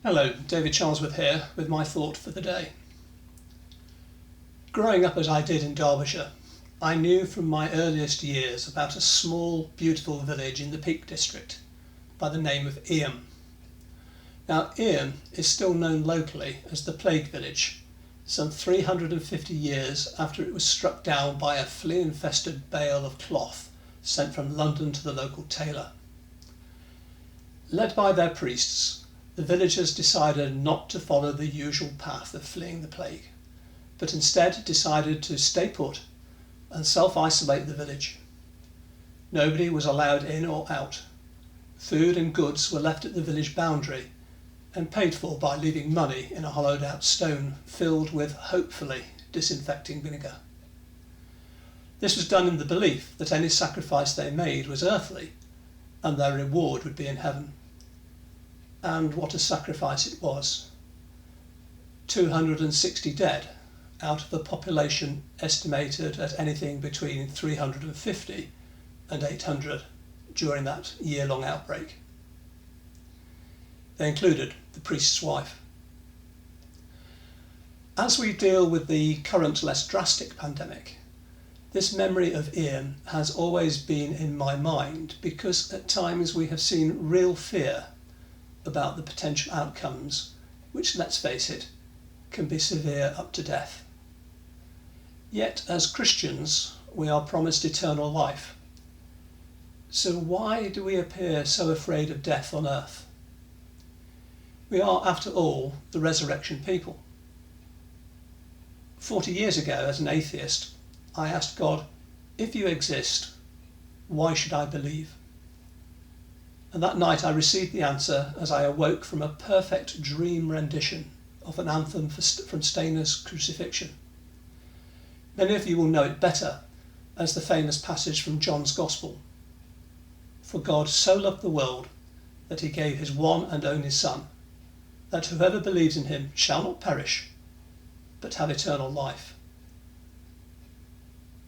Hello, David Charlesworth here with my thought for the day. Growing up as I did in Derbyshire, I knew from my earliest years about a small, beautiful village in the Peak District by the name of Eam. Now, Eam is still known locally as the Plague Village, some 350 years after it was struck down by a flea-infested bale of cloth sent from London to the local tailor. Led by their priests, the villagers decided not to follow the usual path of fleeing the plague, but instead decided to stay put and self-isolate the village. Nobody was allowed in or out. Food and goods were left at the village boundary and paid for by leaving money in a hollowed out stone filled with, hopefully, disinfecting vinegar. This was done in the belief that any sacrifice they made was earthly and their reward would be in heaven. And what a sacrifice it was. 260 dead out of a population estimated at anything between 350 and 800 during that year-long outbreak. They included the priest's wife. As we deal with the current less drastic pandemic, this memory of Ian has always been in my mind because at times we have seen real fear about the potential outcomes, which, let's face it, can be severe up to death. Yet, as Christians, we are promised eternal life. So why do we appear so afraid of death on earth? We are, after all, the resurrection people. 40 years ago, as an atheist, I asked God, if you exist, why should I believe? And that night I received the answer as I awoke from a perfect dream rendition of an anthem from Stainer's Crucifixion. Many of you will know it better as the famous passage from John's Gospel. For God so loved the world that he gave his one and only Son, that whoever believes in him shall not perish, but have eternal life.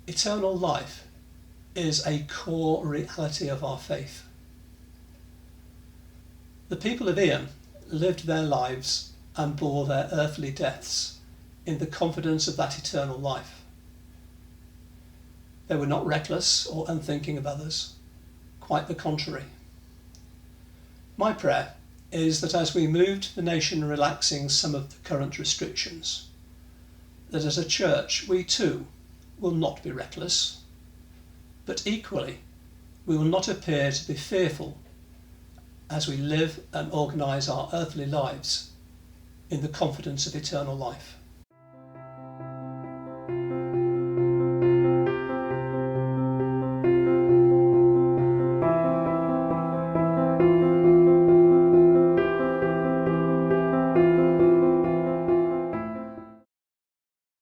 Eternal life is a core reality of our faith. The people of Eam lived their lives and bore their earthly deaths in the confidence of that eternal life. They were not reckless or unthinking of others, quite the contrary. My prayer is that as we move to the nation relaxing some of the current restrictions, that as a church we too will not be reckless, but equally we will not appear to be fearful as we live and organise our earthly lives in the confidence of eternal life.